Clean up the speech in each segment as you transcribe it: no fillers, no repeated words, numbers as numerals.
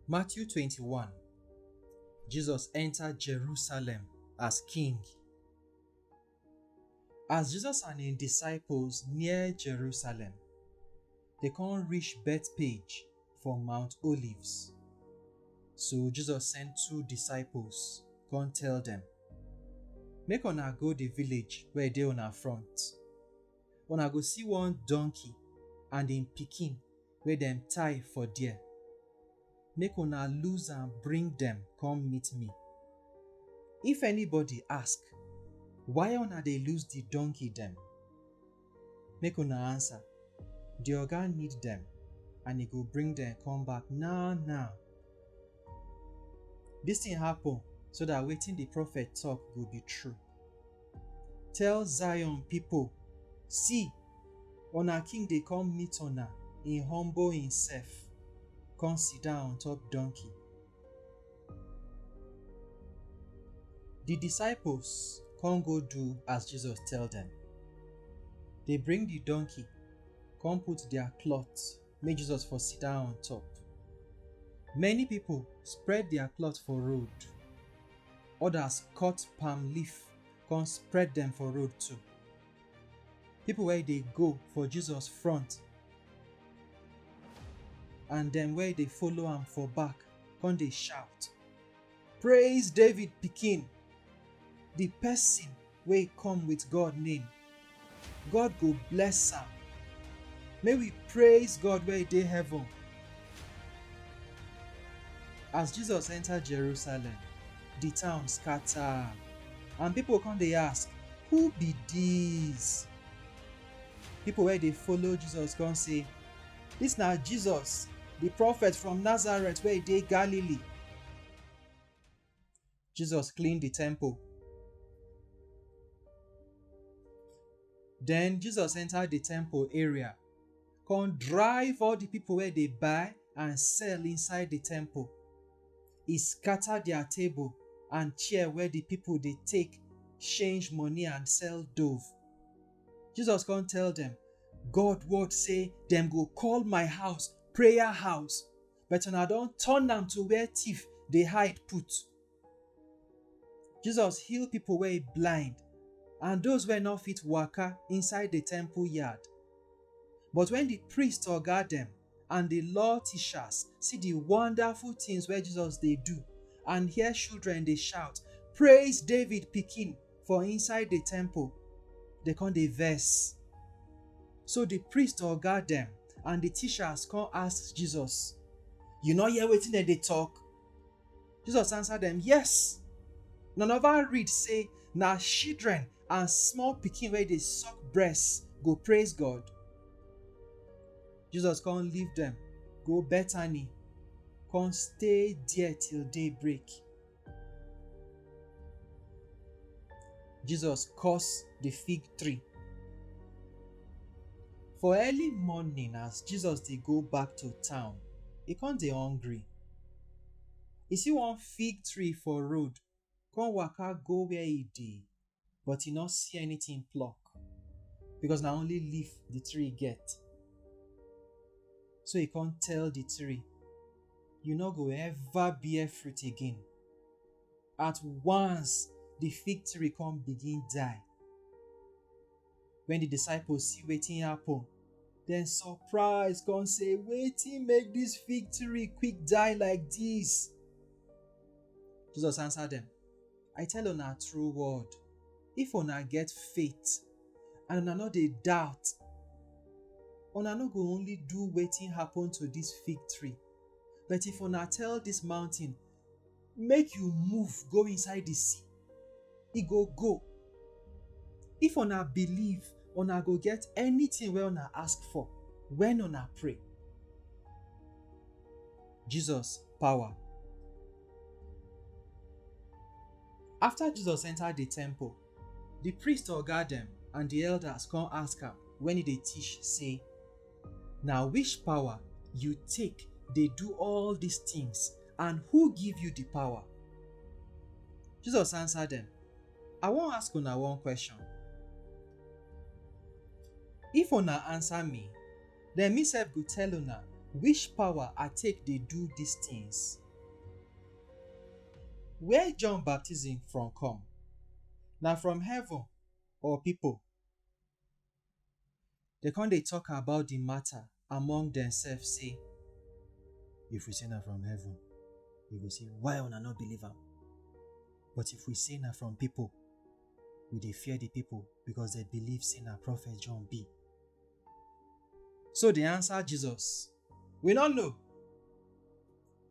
Matthew 21. Jesus entered Jerusalem as king. As Jesus and his disciples near Jerusalem, they can't reach Bethpage from Mount Olives. So Jesus sent two disciples, come tell them, make una go the village where dey una front. Una go see one donkey and him pikin where them tie for there. Make una loose and bring them come meet me. If anybody ask, why una dey lose the donkey them? Make una answer, the oga need them and he go bring them come back now. This thing happen so that wetin the prophet talk go be true. Tell Zion people, see, una king dey come meet una, he humble himself, come sit down on top donkey. The disciples come go do as Jesus tell them. They bring the donkey, come put their cloth, make Jesus for sit down on top. Many people spread their cloth for road. Others cut palm leaf, come spread them for road too. People where they go for Jesus front, and then where they follow am for back, come they shout, praise David pikin, the person wey come with God name. God go bless am. May we praise God where dey heaven. As Jesus entered Jerusalem, the town scatter, and people come they ask, who be this? People where they follow Jesus come say, this na Jesus, the prophet from Nazareth where dey Galilee. Jesus cleaned the temple. Then Jesus entered the temple area, come drive all the people where they buy and sell inside the temple. He scattered their table and chair where the people they take change money and sell dove. Jesus come tell them, God word say them go call my house prayer house, but una don't turn them to where thief they hide put. Jesus heal people where blind and those were not fit waka inside the temple yard. But when the priest oga them and the law teachers see the wonderful things where Jesus they do and hear children they shout, praise David pikin for inside the temple, they come they verse. So the priest oga them and the teachers come ask Jesus, you know hear wetin dem dey talk? Jesus answer them, yes. None of our read say na children and small pikin where they suck breasts go praise God. Jesus can't leave them, go Bethany, can't stay there till daybreak. Jesus cursed the fig tree. For early morning, as Jesus they go back to town, he can't dey hungry. He see one fig tree for road, come waka go where he dey, but he not see anything pluck, because na only leaf the tree get. So he can't tell the tree, you no go ever bear fruit again. At once, the fig tree come begin die. When the disciples see wetin happen, then surprise come say, wetin make this fig tree quick die like this? Jesus answered them, I tell una true word, if una get faith and una no dey doubt, una no go only do wetin happen to this fig tree, but if una tell this mountain, make you move go inside the sea, e go go. If una believe, una go get anything wey una ask for when una pray. Jesus power. After Jesus entered the temple, the priest oga them and the elders come ask am when he dey teach say, now which power you take dey do all these things, and who give you the power? Jesus answered them, I wan ask una one question. If una answer me, then me sef go tell una which power I take dey do these things. Where John baptism from come? Na from heaven or people? They come dey talk about the matter among themselves, say, if we say na from heaven, we go say, why una no believe am? But if we say na from people, we dey fear the people because they believe say na prophet John be. So they answer Jesus, we no know.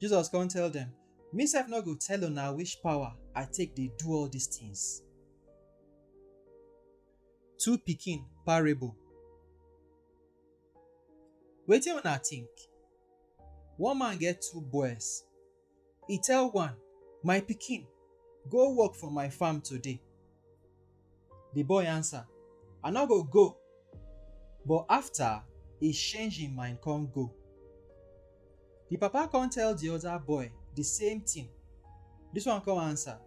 Jesus come tell them, me sef no go tell una which power I take dey do all these things. Two pikin parable. Wetin una think? One man get two boys. He tell one, my pikin, go work for my farm today. The boy answer, I no go go. But after, he change him mind come go. The papa come tell the other boy the same thing. This one come answer,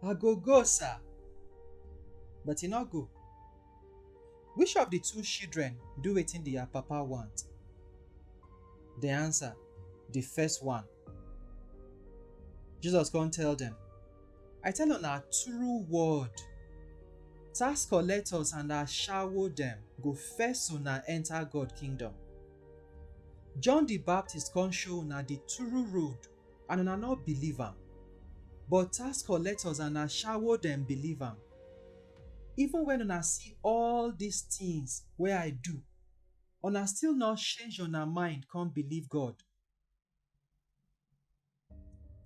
I go, sir. But he no go. Which of the two children do wetin their papa want? The answer, the first one. Jesus come tell them, I tell una true word. Tax collectors and ashawo dem go first una enter God kingdom. John the Baptist come show una the true road and una no believe am. But tax collectors and ashawo dem believe am. Even when una see all these things wey I do, una still not change una mind come believe God.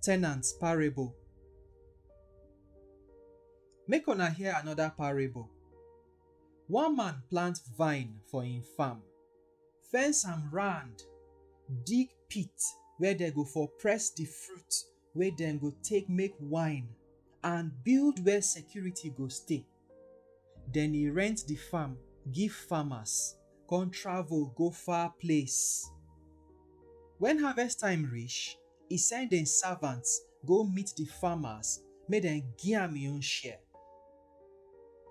Tenants parable. Make una hear another parable. One man plant vine for him farm, fence am round, dig pit where they go for press the fruit wey dem go take make wine, and build where security go stay. Then he rent the farm give farmers, come travel go far place. When harvest time reach, he send dem servants go meet the farmers, make dem give am him own share.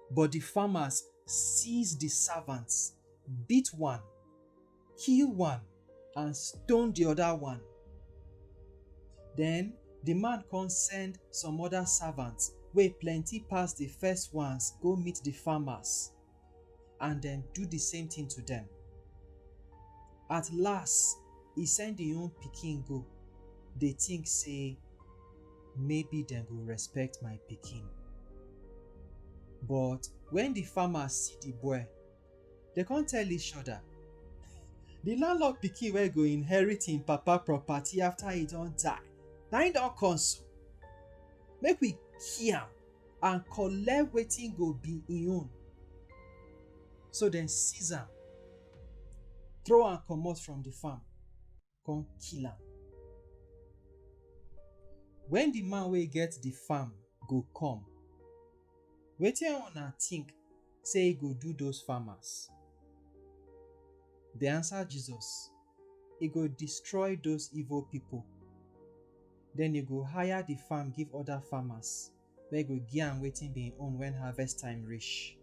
But the farmers seize the servants, beat one, kill one, and stone the other one. Then the man come send some other servants wey plenty pass the first ones go meet the farmers, and then do the same thing to them. At last, he send him own pikin go. They think say, maybe dem go respect my pikin. But when the farmers see the boy, they can't tell each other, the landlord pikin wey go inherit him papa property after he don die, na him don come so. Make we kill am and collect wetin go be him own. So dem seize am, throw am comot from the farm, come kill am. When the man wey get the farm go come, wetin una think say he go do those farmers? They answer Jesus, he go destroy those evil people. Then he go hire the farm give other farmers, wey go give am wetin be him own when harvest time reach.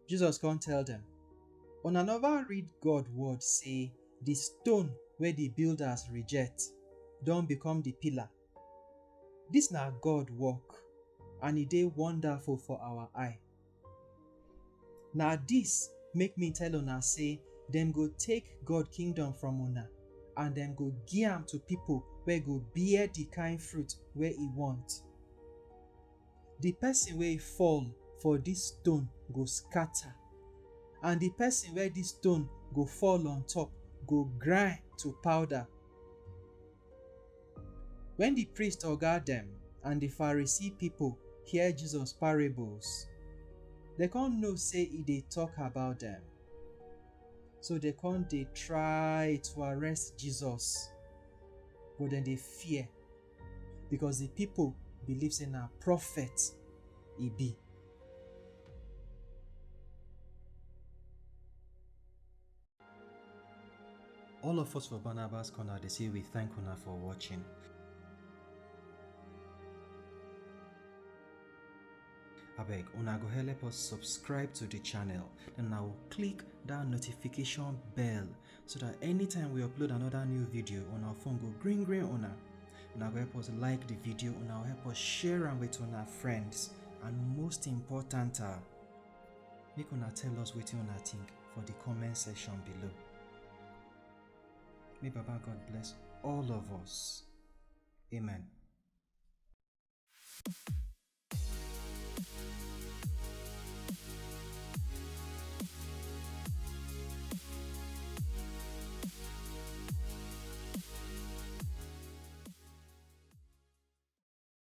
Jesus come tell them, una never read God word say, the stone wey the builders reject don become the pillar. This na God work, and e dey wonderful for our eye. Na this make me tell una say, dem go take God kingdom from una, and dem go give am to people wey go bear the kind fruit wey he want. The person wey fall for this stone go scatter, and the person wey this stone go fall on top go grind to powder. When the priest oga dem and the Pharisee people hear Jesus parables, they can't know say he dey talk about them. So they can't dey try to arrest Jesus, but then they fear, because the people believe say na prophet he be. All of us for Barnabas Corner, they say we thank una for watching. Abeg, una go help us subscribe to the channel, then I will click that notification bell so that anytime we upload another new video on our phone go green una. Una go help us like the video, una will help us share am with una friends, and most important, make una tell us wetin una think for the comment section below. May Baba God bless all of us. Amen.